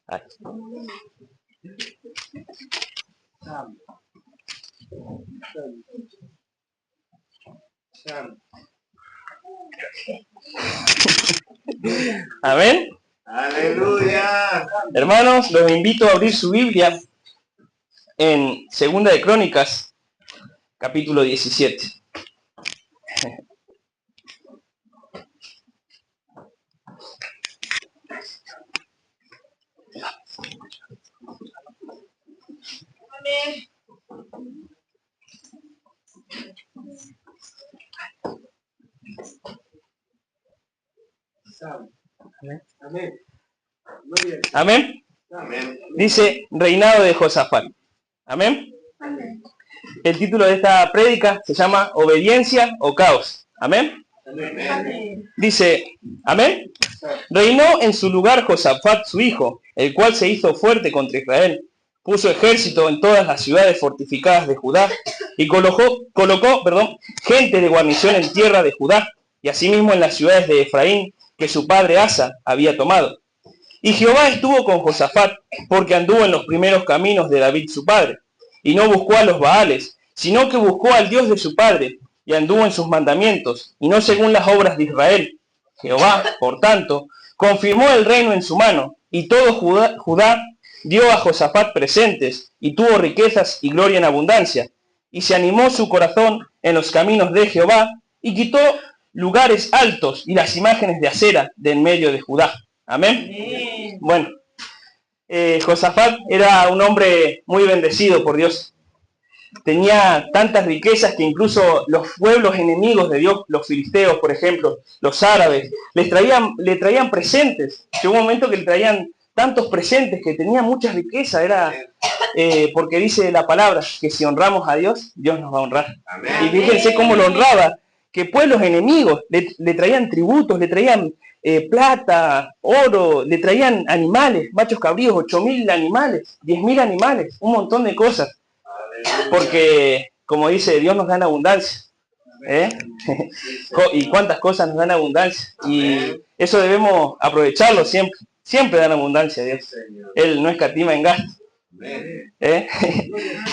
Ay. Amén. Aleluya. Hermanos, los invito a abrir su Biblia en Segunda de Crónicas, capítulo 17. Amén. Amén. Muy bien. Amén. Amén. Dice reinado de Josafat. Amén. Amén. El título de esta prédica se llama Obediencia o Caos. Amén. Amén. Dice, amén. Reinó en su lugar Josafat su hijo, el cual se hizo fuerte contra Israel. Puso ejército en todas las ciudades fortificadas de Judá y colocó gente de guarnición en tierra de Judá y asimismo en las ciudades de Efraín que su padre Asa había tomado. Y Jehová estuvo con Josafat porque anduvo en los primeros caminos de David su padre y no buscó a los Baales, sino que buscó al Dios de su padre y anduvo en sus mandamientos y no según las obras de Israel. Jehová, por tanto, confirmó el reino en su mano y todo Judá dio a Josafat presentes y tuvo riquezas y gloria en abundancia. Y se animó su corazón en los caminos de Jehová y quitó lugares altos y las imágenes de acera de en medio de Judá. Amén. Amén. Bueno, Josafat era un hombre muy bendecido por Dios. Tenía tantas riquezas que incluso los pueblos enemigos de Dios, los filisteos, por ejemplo, los árabes, le traían presentes. Llegó un momento que le traían tantos presentes que tenía mucha riqueza. Era porque dice la palabra que si honramos a Dios, Dios nos va a honrar. Amén. Y fíjense cómo lo honraba, que pueblos enemigos le traían tributos, le traían plata, oro, le traían animales, machos cabríos, 8.000 animales, 10.000 animales, un montón de cosas. Porque, como dice, Dios nos da en abundancia. Y cuántas cosas nos dan abundancia. Y eso debemos aprovecharlo siempre. Siempre dan abundancia Dios. Él no escatima en gasto.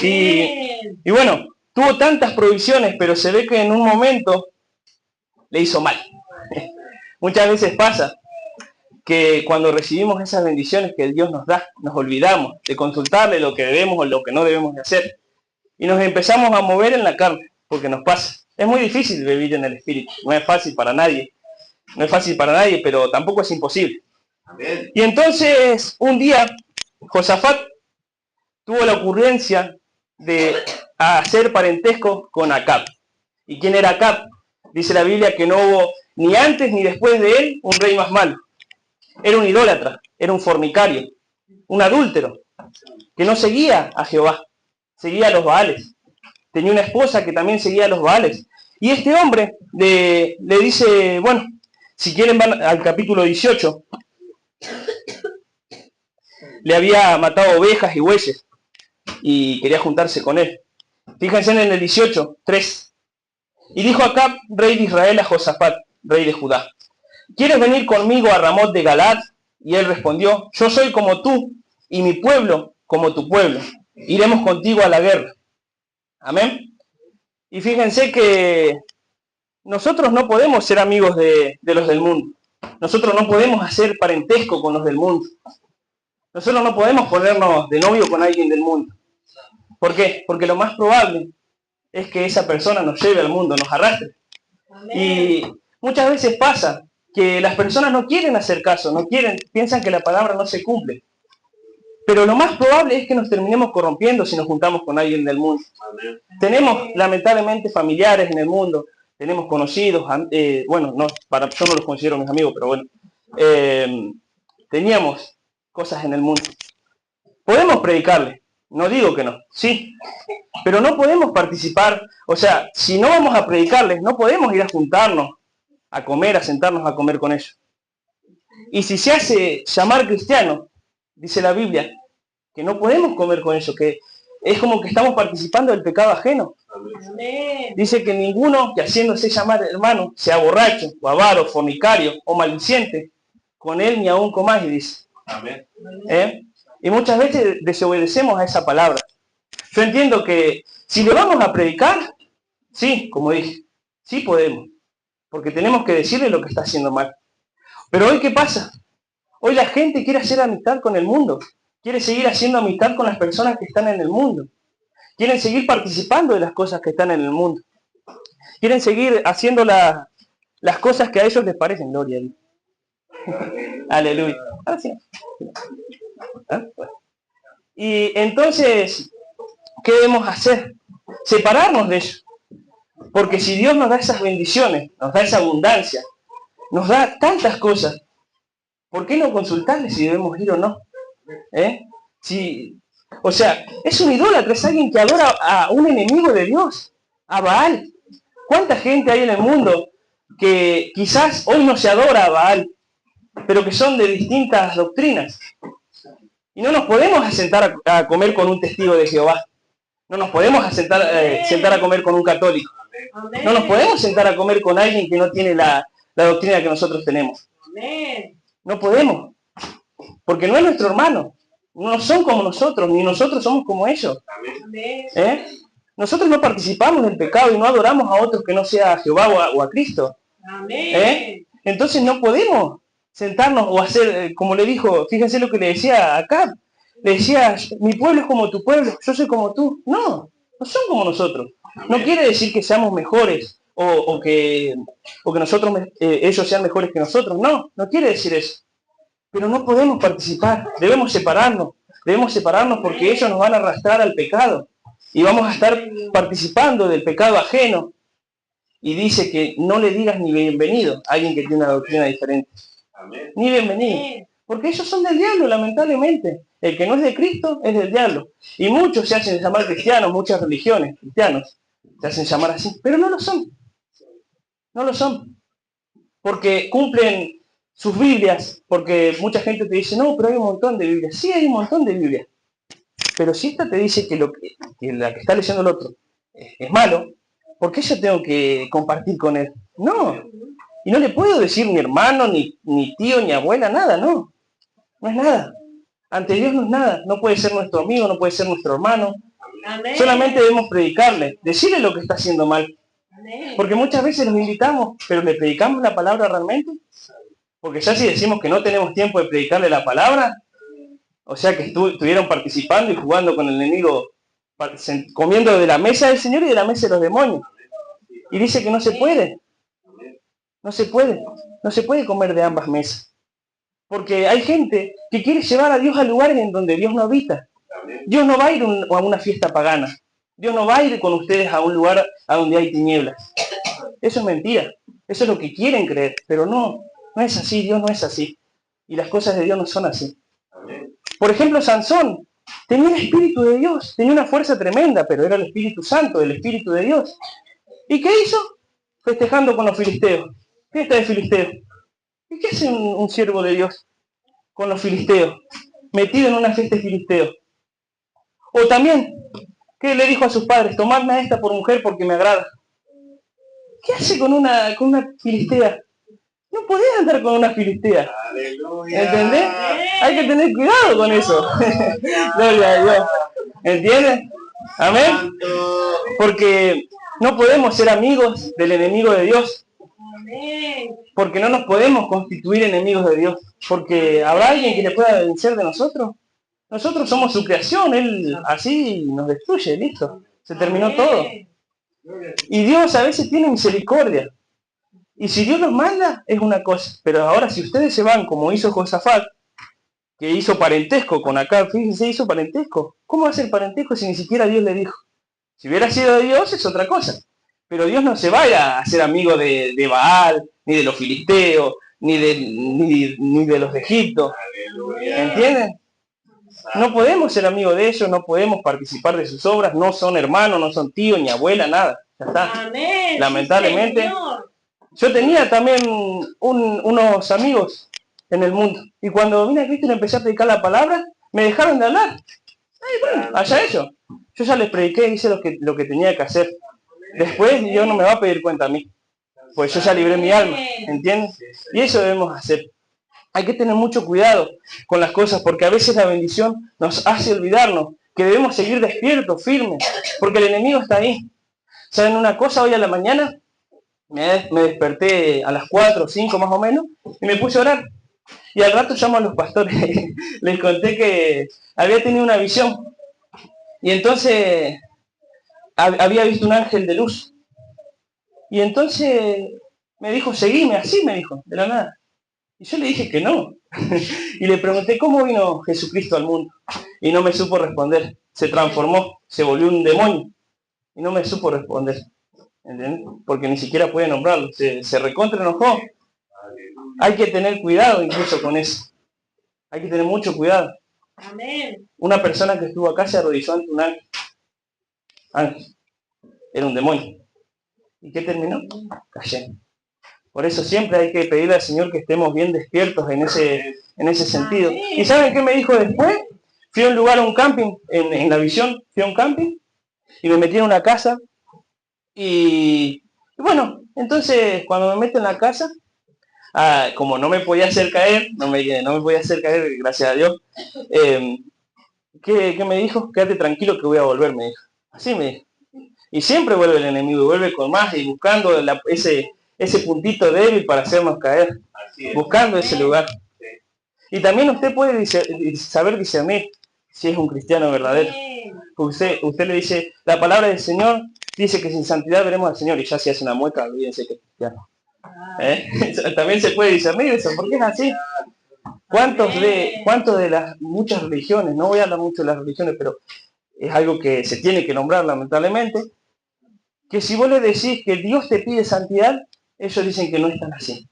Y bueno, tuvo tantas provisiones, pero se ve que en un momento le hizo mal. Muchas veces pasa que cuando recibimos esas bendiciones que Dios nos da, nos olvidamos de consultarle lo que debemos o lo que no debemos de hacer. Y nos empezamos a mover en la carne, porque nos pasa. Es muy difícil vivir en el Espíritu. No es fácil para nadie. No es fácil para nadie, pero tampoco es imposible. Amén. Y entonces, un día, Josafat tuvo la ocurrencia de hacer parentesco con Acab. ¿Y quién era Acab? Dice la Biblia que no hubo ni antes ni después de él un rey más malo. Era un idólatra, era un fornicario, un adúltero, que no seguía a Jehová, seguía a los Baales. Tenía una esposa que también seguía a los Baales. Y este hombre le dice, bueno, si quieren van al capítulo 18, le había matado ovejas y bueyes y quería juntarse con él. Fíjense en el 18, 3. Y dijo Acab, rey de Israel, a Josafat, rey de Judá: ¿quieres venir conmigo a Ramot de Galaad? Y él respondió: yo soy como tú, y mi pueblo como tu pueblo. Iremos contigo a la guerra. Amén. Y fíjense que nosotros no podemos ser amigos de los del mundo. Nosotros no podemos hacer parentesco con los del mundo. Nosotros no podemos ponernos de novio con alguien del mundo. ¿Por qué? Porque lo más probable es que esa persona nos lleve al mundo, nos arrastre. Amén. Y muchas veces pasa que las personas no quieren hacer caso, piensan que la palabra no se cumple. Pero lo más probable es que nos terminemos corrompiendo si nos juntamos con alguien del mundo. Amén. Tenemos lamentablemente familiares en el mundo, tenemos conocidos, yo no los considero mis amigos, pero bueno, teníamos cosas en el mundo. Podemos predicarle, no digo que no, sí, pero no podemos participar. O sea, si no vamos a predicarles, no podemos ir a juntarnos, a comer, a sentarnos a comer con ellos. Y si se hace llamar cristiano, dice la Biblia, que no podemos comer con ellos, que es como que estamos participando del pecado ajeno. Amén. Dice que ninguno que haciéndose llamar hermano sea borracho, o avaro, fornicario o maldiciente, con él ni aún comáis, dice. Amén. Y muchas veces desobedecemos a esa palabra. Yo entiendo que si le vamos a predicar, sí, como dije, sí podemos, porque tenemos que decirle lo que está haciendo mal. Pero hoy, ¿qué pasa? Hoy la gente quiere hacer amistad con el mundo, quiere seguir haciendo amistad con las personas que están en el mundo, quieren seguir participando de las cosas que están en el mundo, quieren seguir haciendo las cosas que a ellos les parecen. Gloria a Dios. Aleluya. Gracias. Y entonces, ¿qué debemos hacer? Separarnos de ellos. Porque si Dios nos da esas bendiciones, nos da esa abundancia, nos da tantas cosas, ¿por qué no consultarle si debemos ir o no? O sea, es un idólatra, es alguien que adora a un enemigo de Dios, a Baal. ¿Cuánta gente hay en el mundo que quizás hoy no se adora a Baal, pero que son de distintas doctrinas? Y no nos podemos sentar a comer con un testigo de Jehová. No nos podemos sentar a comer con un católico. No nos podemos sentar a comer con alguien que no tiene la doctrina que nosotros tenemos. No podemos. Porque no es nuestro hermano. No son como nosotros, ni nosotros somos como ellos. Nosotros no participamos del pecado y no adoramos a otros que no sea a Jehová o a Cristo. Entonces no podemos sentarnos o hacer, como le dijo, fíjense lo que le decía acá. Le decía, mi pueblo es como tu pueblo, yo soy como tú. No son como nosotros. No quiere decir que seamos mejores o que nosotros ellos sean mejores que nosotros. No quiere decir eso. Pero no podemos participar, debemos separarnos porque ellos nos van a arrastrar al pecado y vamos a estar participando del pecado ajeno. Y dice que no le digas ni bienvenido a alguien que tiene una doctrina diferente. Amén. Ni bienvenido. Porque ellos son del diablo, lamentablemente. El que no es de Cristo es del diablo. Y muchos se hacen llamar cristianos, muchas religiones, cristianos, se hacen llamar así, pero no lo son. No lo son. Porque cumplen sus Biblias, porque mucha gente te dice, no, pero hay un montón de Biblias. Sí, hay un montón de Biblias. Pero si esta te dice que la que está leyendo el otro es malo, ¿por qué yo tengo que compartir con él? No. Y no le puedo decir ni hermano, ni tío, ni abuela, nada, no. No es nada. Ante Dios no es nada. No puede ser nuestro amigo, no puede ser nuestro hermano. Amén. Solamente debemos predicarle, decirle lo que está haciendo mal. Amén. Porque muchas veces los invitamos, pero ¿le predicamos la palabra realmente? Porque ya si decimos que no tenemos tiempo de predicarle la palabra, o sea que estuvieron participando y jugando con el enemigo, comiendo de la mesa del Señor y de la mesa de los demonios. Y dice que no se puede. No se puede comer de ambas mesas. Porque hay gente que quiere llevar a Dios a lugares en donde Dios no habita. Dios no va a ir a una fiesta pagana. Dios no va a ir con ustedes a un lugar a donde hay tinieblas. Eso es mentira. Eso es lo que quieren creer. Pero no es así. Dios no es así. Y las cosas de Dios no son así. Por ejemplo, Sansón tenía el Espíritu de Dios. Tenía una fuerza tremenda, pero era el Espíritu Santo, el Espíritu de Dios. ¿Y qué hizo? Festejando con los filisteos. Fiesta de filisteos. ¿Y qué hace un siervo de Dios con los filisteos? Metido en una fiesta de filisteos. O también, ¿qué le dijo a sus padres? Tomadme a esta por mujer porque me agrada. ¿Qué hace con una filistea? No podés andar con una filistea. Aleluya. ¿Entendés? Hay que tener cuidado con eso. Gloria a Dios. ¿Entiendes? Amén. Santo. Porque no podemos ser amigos del enemigo de Dios. Amén. Porque no nos podemos constituir enemigos de Dios. Porque habrá alguien que le pueda vencer de nosotros. Nosotros somos su creación. Él así nos destruye. Listo. Se terminó todo. Y Dios a veces tiene misericordia. Y si Dios los manda, es una cosa. Pero ahora si ustedes se van, como hizo Josafat, que hizo parentesco con Acab, fíjense, hizo parentesco. ¿Cómo va a ser parentesco si ni siquiera Dios le dijo? Si hubiera sido de Dios, es otra cosa. Pero Dios no se vaya a ser amigo de Baal, ni de los filisteos, ni de los de Egipto. ¿Entienden? No podemos ser amigos de ellos, no podemos participar de sus obras, no son hermanos, no son tíos, ni abuela, nada. Ya está. Amén. Lamentablemente. Sí, Señor. Yo tenía también unos amigos en el mundo. Y cuando vine a Cristo y le empecé a predicar la palabra, me dejaron de hablar. Ay, bueno, allá ellos. Yo ya les prediqué, hice lo que tenía que hacer. Después Dios no me va a pedir cuenta a mí. Pues yo ya libré mi alma, ¿entiendes? Y eso debemos hacer. Hay que tener mucho cuidado con las cosas, porque a veces la bendición nos hace olvidarnos que debemos seguir despiertos, firmes, porque el enemigo está ahí. ¿Saben una cosa? Hoy a la mañana me desperté a las 4 o 5 más o menos y me puse a orar. Y al rato llamo a los pastores, les conté que había tenido una visión. Y entonces había visto un ángel de luz. Y entonces me dijo, seguime, así me dijo, de la nada. Y yo le dije que no. Y le pregunté, ¿cómo vino Jesucristo al mundo? Y no me supo responder. Se transformó, se volvió un demonio. Y no me supo responder. ¿Entiendes? Porque ni siquiera puede nombrarlo. Se recontra enojó. Hay que tener cuidado incluso con eso. Hay que tener mucho cuidado. Amén. Una persona que estuvo acá se arrodilló ante un ángel. Ángel. Era un demonio. ¿Y qué terminó? Cayendo. Por eso siempre hay que pedirle al Señor que estemos bien despiertos en ese sentido. ¿Y saben qué me dijo después? Fui a un lugar, a un camping, en la visión, fui a un camping y me metí en una casa. Y bueno, entonces cuando me meto en la casa, como no me podía hacer caer, no me podía hacer caer, gracias a Dios, ¿qué me dijo? Quédate tranquilo que voy a volver, me dijo. Así me dijo. Y siempre vuelve el enemigo, vuelve con más y buscando ese puntito débil para hacernos caer, buscando ese lugar. Y también usted puede saber discernir si es un cristiano verdadero. Usted le dice, la palabra del Señor dice que sin santidad veremos al Señor, y ya si hace una mueca, olvídense que es cristiano. También se puede discernir eso, porque es así. ¿Cuántos de las muchas religiones, no voy a hablar mucho de las religiones, pero es algo que se tiene que nombrar lamentablemente, que si vos le decís que Dios te pide santidad, ellos dicen que no están así.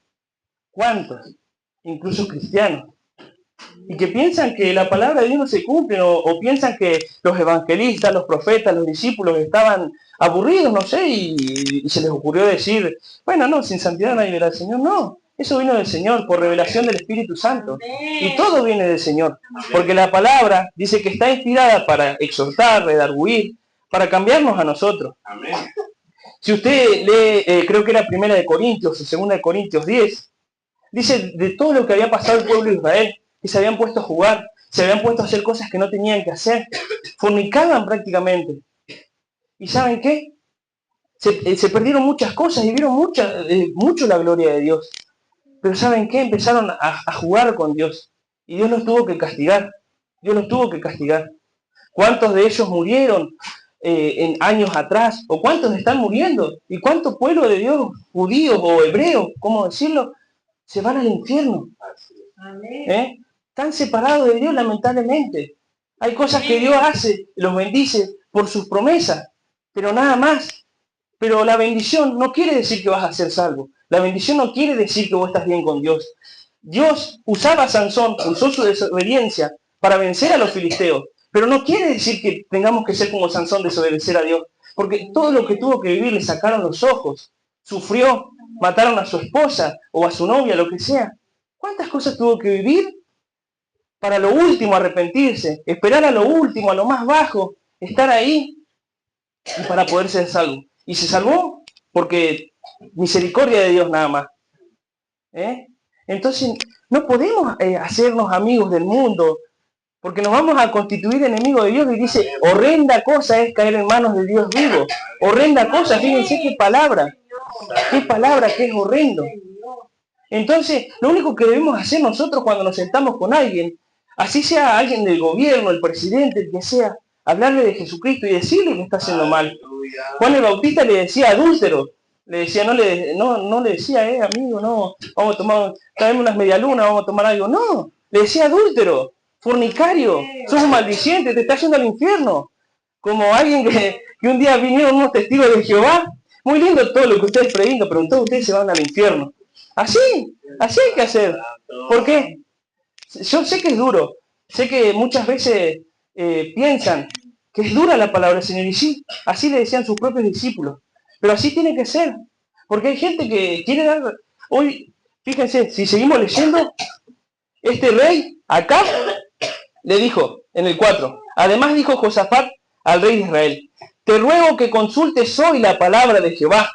¿Cuántos? Incluso cristianos. Y que piensan que la palabra de Dios no se cumple, o piensan que los evangelistas, los profetas, los discípulos estaban aburridos, no sé, y se les ocurrió decir, bueno, no, sin santidad nadie verá al Señor. No, eso vino del Señor, por revelación del Espíritu Santo. Y todo viene del Señor, porque la palabra dice que está inspirada para exhortar, redarguir, para cambiarnos a nosotros. Amén. Si usted lee, creo que era 1 de Corintios o 2 de Corintios 10, dice de todo lo que había pasado el pueblo de Israel, que se habían puesto a jugar, se habían puesto a hacer cosas que no tenían que hacer, fornicaban prácticamente. ¿Y saben qué? Se perdieron muchas cosas y vieron mucho la gloria de Dios. Pero ¿saben qué? Empezaron a jugar con Dios. Y Dios los tuvo que castigar. Dios los tuvo que castigar. ¿Cuántos de ellos murieron en años atrás? ¿O cuántos están muriendo? ¿Y cuánto pueblo de Dios, judíos o hebreos, cómo decirlo, se van al infierno? Están separados de Dios lamentablemente. Hay cosas que Dios hace, los bendice por sus promesas, pero nada más. Pero la bendición no quiere decir que vas a ser salvo. La bendición no quiere decir que vos estás bien con Dios. Dios usaba a Sansón, usó su desobediencia para vencer a los filisteos. Pero no quiere decir que tengamos que ser como Sansón, desobedecer a Dios. Porque todo lo que tuvo que vivir le sacaron los ojos. Sufrió, mataron a su esposa o a su novia, lo que sea. ¿Cuántas cosas tuvo que vivir para lo último arrepentirse? Esperar a lo último, a lo más bajo, estar ahí y para poder ser salvo. Y se salvó porque misericordia de Dios nada más. Entonces no podemos hacernos amigos del mundo, porque nos vamos a constituir enemigos de Dios. Y dice, horrenda cosa es caer en manos de Dios vivo. Horrenda cosa, fíjense qué palabra que es horrendo. Entonces, lo único que debemos hacer nosotros cuando nos sentamos con alguien, así sea alguien del gobierno, el presidente, el que sea, hablarle de Jesucristo y decirle que está haciendo mal. Juan el Bautista le decía adúltero, le decía, no le decía, amigo, no, vamos a tomar, traemos unas medialunas, vamos a tomar algo. No, le decía adúltero, fornicario, sos un maldiciente, te está yendo al infierno. Como alguien que un día vinieron unos testigos de Jehová, muy lindo todo lo que ustedes predican, pero todos ustedes se van al infierno. Así hay que hacer. ¿Por qué? Yo sé que es duro, sé que muchas veces piensan que es dura la palabra del Señor, y sí, así le decían sus propios discípulos, pero así tiene que ser, porque hay gente que quiere dar, hoy, fíjense, si seguimos leyendo, este rey acá le dijo, en el 4, además dijo Josafat al rey de Israel, te ruego que consultes hoy la palabra de Jehová.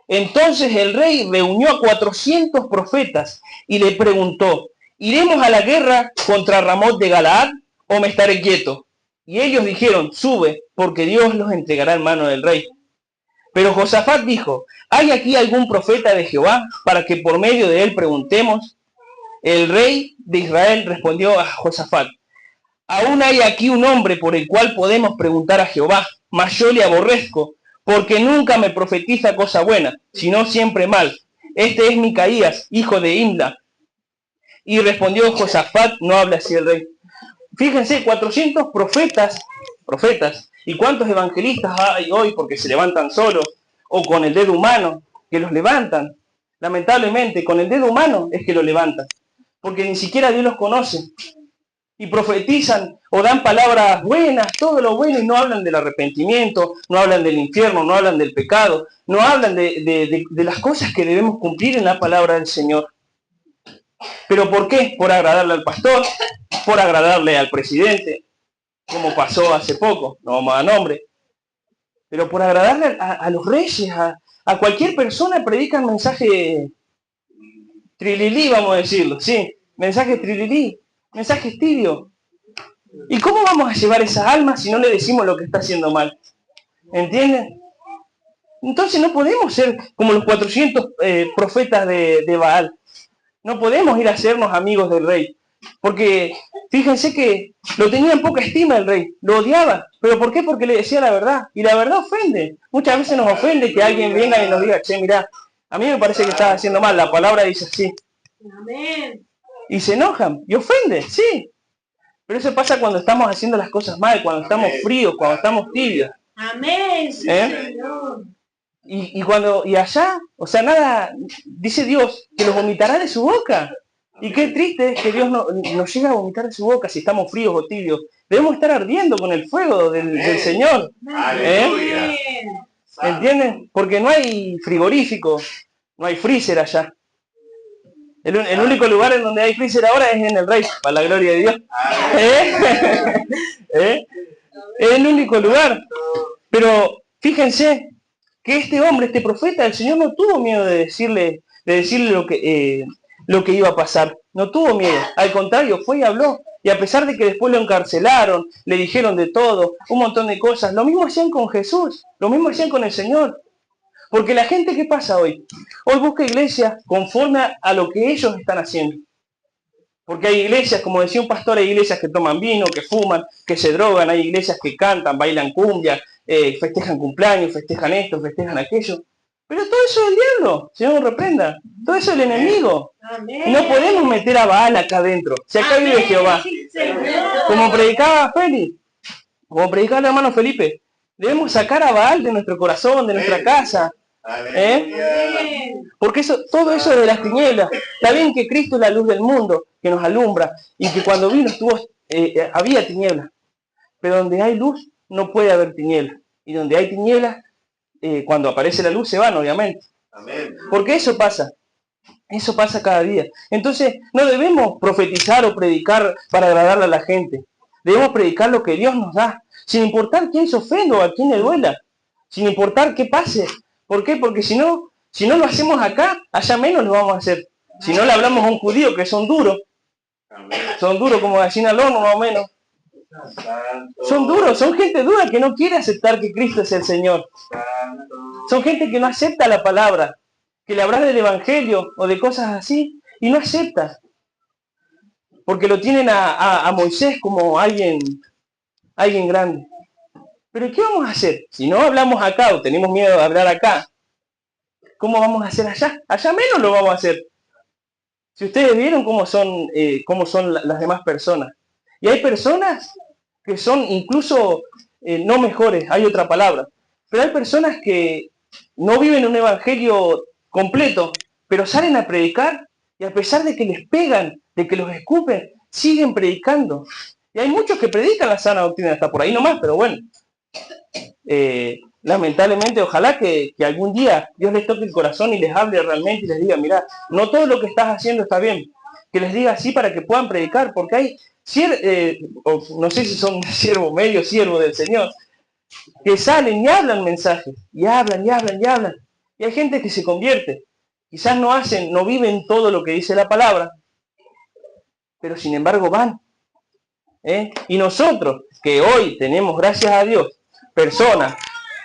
Entonces el rey reunió a 400 profetas y le preguntó, ¿iremos a la guerra contra Ramot de Galaad o me estaré quieto? Y ellos dijeron, sube, porque Dios los entregará en mano del rey. Pero Josafat dijo, ¿hay aquí algún profeta de Jehová para que por medio de él preguntemos? El rey de Israel respondió a Josafat, aún hay aquí un hombre por el cual podemos preguntar a Jehová, mas yo le aborrezco, porque nunca me profetiza cosa buena, sino siempre mal. Este es Micaías, hijo de Imla. Y respondió Josafat, no habla así el rey. Fíjense, 400 profetas, ¿y cuántos evangelistas hay hoy porque se levantan solos? O con el dedo humano, que los levantan. Lamentablemente, con el dedo humano es que lo levantan. Porque ni siquiera Dios los conoce. Y profetizan o dan palabras buenas, todo lo bueno, y no hablan del arrepentimiento, no hablan del infierno, no hablan del pecado, no hablan de las cosas que debemos cumplir en la palabra del Señor. ¿Pero por qué? Por agradarle al pastor, por agradarle al presidente, como pasó hace poco, no vamos a dar nombre, pero por agradarle a los reyes, a cualquier persona predican mensaje trililí, vamos a decirlo, sí, mensaje trililí, mensajes tibios. ¿Y cómo vamos a llevar esas almas si no le decimos lo que está haciendo mal? ¿Entienden? Entonces no podemos ser como los 400 profetas de Baal. No podemos ir a hacernos amigos del rey. Porque fíjense que lo tenía en poca estima el rey, lo odiaba. ¿Pero por qué? Porque le decía la verdad. Y la verdad ofende. Muchas veces nos ofende que alguien venga y nos diga, che, mirá, a mí me parece que estás haciendo mal. La palabra dice así. Amén. Y se enojan y ofende, sí. Pero eso pasa cuando estamos haciendo las cosas mal, cuando estamos fríos, cuando estamos tibios. Amén, sí, Señor. Y allá, o sea, nada, dice Dios, que los vomitará de su boca. Y qué triste es que Dios nos llega a vomitar de su boca si estamos fríos o tibios. Debemos estar ardiendo con el fuego del Señor. Amén. ¿Entienden? Porque no hay frigorífico, no hay freezer allá. El único lugar en donde hay freezer ahora es en el rey, para la gloria de Dios. Es el único lugar. Pero fíjense que este hombre, este profeta, el Señor no tuvo miedo de decirle lo que iba a pasar. No tuvo miedo. Al contrario, fue y habló. Y a pesar de que después lo encarcelaron, le dijeron de todo, un montón de cosas, lo mismo hacían con Jesús, lo mismo hacían con el Señor. Porque la gente, ¿qué pasa hoy? Hoy busca iglesias conforme a lo que ellos están haciendo. Porque hay iglesias, como decía un pastor, hay iglesias que toman vino, que fuman, que se drogan, hay iglesias que cantan, bailan cumbia, festejan cumpleaños, festejan esto, festejan aquello. Pero todo eso es el diablo, Señor nos reprenda. Todo eso es el enemigo. Amén. No podemos meter a Baal acá adentro. Si acá vive Jehová. Sí, Señor. Como predicaba Félix, como predicaba el hermano Felipe, debemos sacar a Baal de nuestro corazón, de nuestra casa. Amén. Porque todo eso es de las tinieblas. Está bien que Cristo es la luz del mundo, que nos alumbra, y que cuando vino había tinieblas. Pero donde hay luz, no puede haber tinieblas. Y donde hay tinieblas, cuando aparece la luz se van, obviamente. Amén. Porque eso pasa cada día. Entonces, no debemos profetizar o predicar para agradarle a la gente. Debemos predicar lo que Dios nos da, sin importar quién se ofenda o a quién le duela, sin importar qué pase. ¿Por qué? Porque si no lo hacemos acá, allá menos lo vamos a hacer. Si no le hablamos a un judío que son duros, como gallina al horno más o menos. Son duros, son gente dura que no quiere aceptar que Cristo es el Señor. Son gente que no acepta la palabra, que le hablas del Evangelio o de cosas así y no acepta. Porque lo tienen a Moisés como alguien grande. Pero ¿qué vamos a hacer? Si no hablamos acá o tenemos miedo de hablar acá, ¿cómo vamos a hacer allá? Allá menos lo vamos a hacer. Si ustedes vieron cómo son las demás personas. Y hay personas que son incluso no mejores, hay otra palabra. Pero hay personas que no viven un evangelio completo, pero salen a predicar y a pesar de que les pegan, de que los escupen, siguen predicando. Y hay muchos que predican la sana doctrina, hasta por ahí nomás, pero bueno. Lamentablemente, ojalá que algún día Dios les toque el corazón y les hable realmente y les diga, mirá, no todo lo que estás haciendo está bien. Que les diga así para que puedan predicar, porque hay, no sé si son siervos, medio siervos del Señor, que salen y hablan mensajes, y hablan. Y hay gente que se convierte. Quizás no viven todo lo que dice la palabra, pero sin embargo van. Y nosotros, que hoy tenemos, gracias a Dios, personas,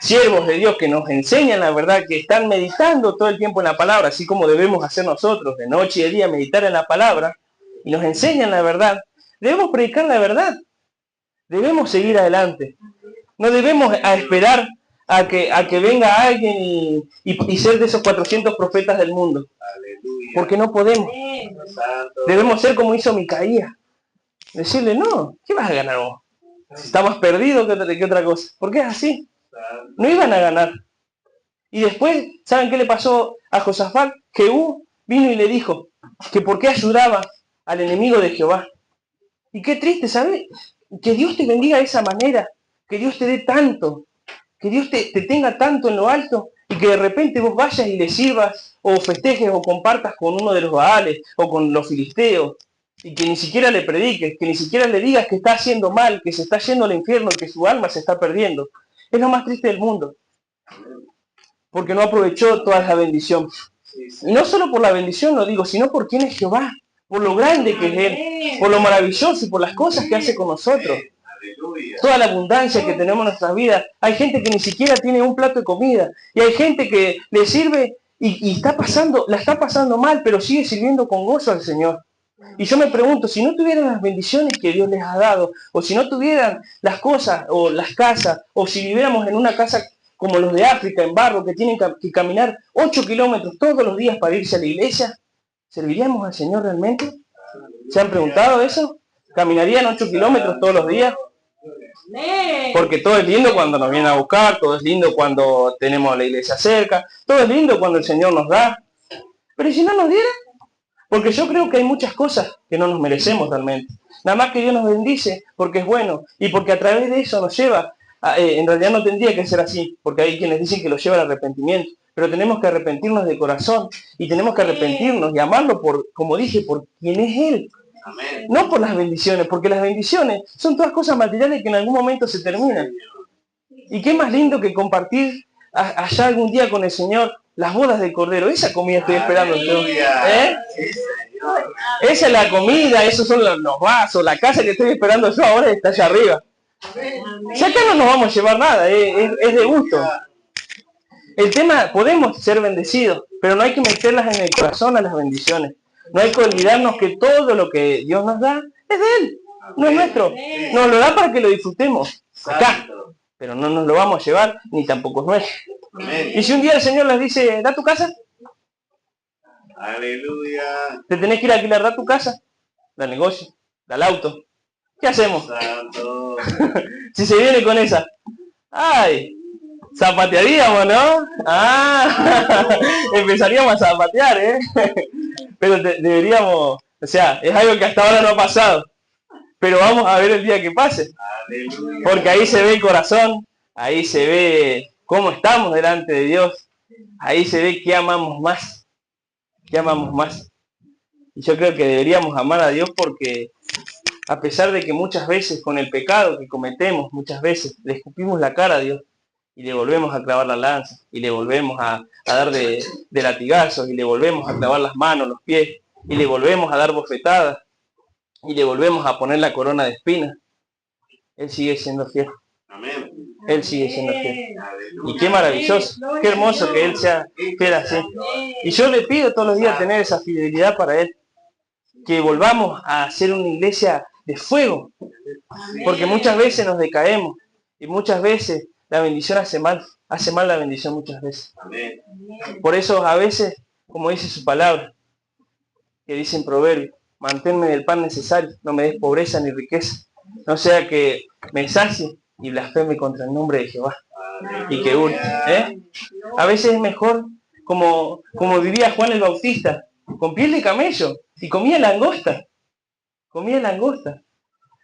siervos de Dios que nos enseñan la verdad, que están meditando todo el tiempo en la palabra, así como debemos hacer nosotros, de noche y de día, meditar en la palabra, y nos enseñan la verdad, debemos predicar la verdad, debemos seguir adelante, no debemos esperar a que venga alguien y ser de esos 400 profetas del mundo, porque no podemos. Debemos ser como hizo Micaías, decirle, no, ¿qué vas a ganar vos? Si está más perdido que otra cosa, porque es así, no iban a ganar. Y después, ¿saben qué le pasó a Josafat? Jehú vino y le dijo que por qué ayudaba al enemigo de Jehová. Y qué triste, ¿sabes? Que Dios te bendiga de esa manera, que Dios te dé tanto, que Dios te tenga tanto en lo alto, y que de repente vos vayas y le sirvas, o festejes, o compartas con uno de los Baales, o con los filisteos, y que ni siquiera le prediques, que ni siquiera le digas que está haciendo mal, que se está yendo al infierno, que su alma se está perdiendo. Es lo más triste del mundo, porque no aprovechó toda esa bendición. Y no solo por la bendición, lo digo, sino por quién es Jehová, por lo grande que es Él, por lo maravilloso y por las cosas que hace con nosotros. Toda la abundancia que tenemos en nuestras vidas. Hay gente que ni siquiera tiene un plato de comida, y hay gente que le sirve y la está pasando mal, pero sigue sirviendo con gozo al Señor. Y yo me pregunto, si no tuvieran las bendiciones que Dios les ha dado, o si no tuvieran las cosas o las casas, o si viviéramos en una casa como los de África, en barro, que tienen que caminar 8 kilómetros todos los días para irse a la iglesia, ¿serviríamos al Señor realmente? ¿Se han preguntado eso? ¿Caminarían 8 kilómetros todos los días? Porque todo es lindo cuando nos viene a buscar, todo es lindo cuando tenemos la iglesia cerca, todo es lindo cuando el Señor nos da. Pero ¿y si no nos diera? Porque yo creo que hay muchas cosas que no nos merecemos realmente. Nada más que Dios nos bendice porque es bueno y porque a través de eso nos lleva, en realidad no tendría que ser así, porque hay quienes dicen que lo lleva al arrepentimiento, pero tenemos que arrepentirnos de corazón y tenemos que arrepentirnos y amarlo por, como dije, por quien es Él. Amén. No por las bendiciones, porque las bendiciones son todas cosas materiales que en algún momento se terminan. Y qué más lindo que compartir allá algún día con el Señor las bodas del Cordero. Esa comida estoy esperando yo. Esa es la comida, esos son los vasos, la casa que estoy esperando yo ahora está allá arriba. Si acá no nos vamos a llevar nada, es de gusto. El tema, podemos ser bendecidos, pero no hay que meterlas en el corazón a las bendiciones. No hay que olvidarnos que todo lo que Dios nos da es de Él, no es nuestro. Nos lo da para que lo disfrutemos acá, pero no nos lo vamos a llevar, ni tampoco es nuestro. Y si un día el Señor les dice, da tu casa, Aleluya. te tenés que ir a alquilar, da tu casa, da el negocio, da el auto. ¿Qué hacemos? Santo. Si se viene con esa, ay, zapatearíamos, ¿no? Empezaríamos a zapatear, pero deberíamos, o sea, es algo que hasta ahora no ha pasado, pero vamos a ver el día que pase. Aleluya. Porque ahí se ve el corazón, ahí se ve cómo estamos delante de Dios, ahí se ve que amamos más, Y yo creo que deberíamos amar a Dios porque a pesar de que muchas veces con el pecado que cometemos, muchas veces le escupimos la cara a Dios y le volvemos a clavar la lanza y le volvemos a dar de latigazos y le volvemos a clavar las manos, los pies y le volvemos a dar bofetadas y le volvemos a poner la corona de espinas, Él sigue siendo fiel. Amén. Él sigue siendo fiel. Y qué maravilloso, qué hermoso que Él sea fiel así. Y yo le pido todos los días tener esa fidelidad para Él. Que volvamos a ser una iglesia de fuego. Porque muchas veces nos decaemos. Y muchas veces la bendición hace mal la bendición muchas veces. Amén. Por eso a veces, como dice su palabra, que dice en Proverbios, manténme del pan necesario, no me des pobreza ni riqueza. No sea que me sacie y blasfeme contra el nombre de Jehová. Y que hurte. A veces es mejor, como vivía Juan el Bautista, con piel de camello, y comía langosta.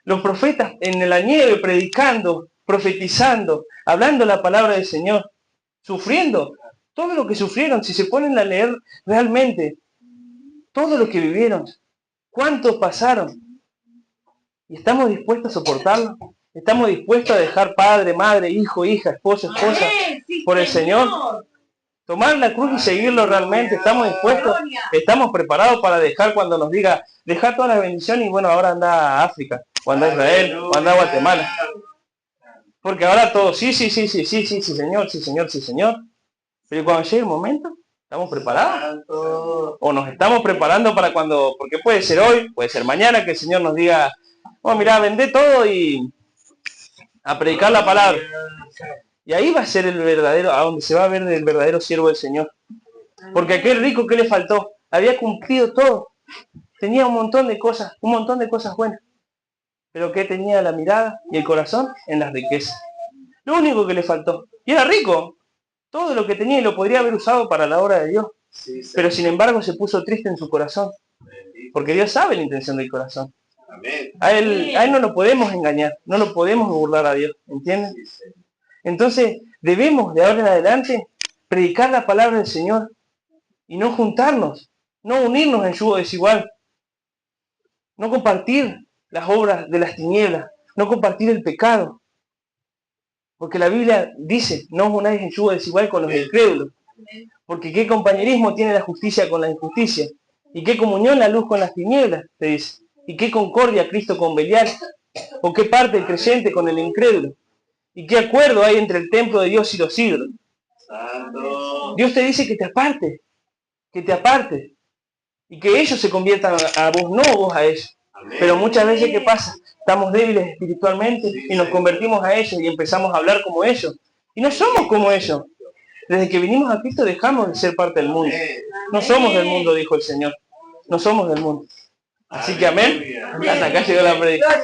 Los profetas en la nieve predicando, profetizando, hablando la palabra del Señor, sufriendo. Todo lo que sufrieron, si se ponen a leer realmente, todo lo que vivieron, cuántos pasaron. ¿Y estamos dispuestos a soportarlo? ¿Estamos dispuestos a dejar padre, madre, hijo, hija, esposo, esposa por el Señor? Tomar la cruz y seguirlo realmente. ¿Estamos dispuestos? ¿Estamos preparados para dejar cuando nos diga, dejar todas las bendiciones y bueno, ahora anda a África, o anda a Israel, o anda a Guatemala? Porque ahora todo, sí, señor, sí, señor, sí, señor. Pero cuando llegue el momento, ¿estamos preparados? ¿O nos estamos preparando para cuando, porque puede ser hoy, puede ser mañana, que el Señor nos diga, oh, mira, vendé todo y a predicar la palabra? Y ahí va a ser el verdadero, a donde se va a ver el verdadero siervo del Señor. Porque aquel rico, ¿qué le faltó? Había cumplido todo. Tenía un montón de cosas buenas. Pero ¿qué tenía la mirada y el corazón? En las riquezas. Lo único que le faltó. Y era rico. Todo lo que tenía y lo podría haber usado para la obra de Dios. Pero sin embargo se puso triste en su corazón. Porque Dios sabe la intención del corazón. A él no lo podemos engañar. No lo podemos burlar a Dios. ¿Entienden? Entonces debemos de ahora en adelante predicar la palabra del Señor. Y no juntarnos. No unirnos en yugo desigual. No compartir las obras de las tinieblas. No compartir el pecado. Porque la Biblia dice, no os unáis en yugo desigual con los incrédulos. Porque qué compañerismo tiene la justicia con la injusticia. Y qué comunión la luz con las tinieblas, te dice. Y qué concordia Cristo con Belial. O qué parte el creyente con el incrédulo. Y qué acuerdo hay entre el templo de Dios y los ídolos. Dios te dice que te apartes. Que te apartes. Y que ellos se conviertan a vos, no vos a ellos. Pero muchas veces, ¿qué pasa? Estamos débiles espiritualmente y nos convertimos a ellos y empezamos a hablar como ellos. Y no somos como ellos. Desde que vinimos a Cristo dejamos de ser parte del mundo. No somos del mundo, dijo el Señor. No somos del mundo. Así que amén. Hasta acá llegó la predicación.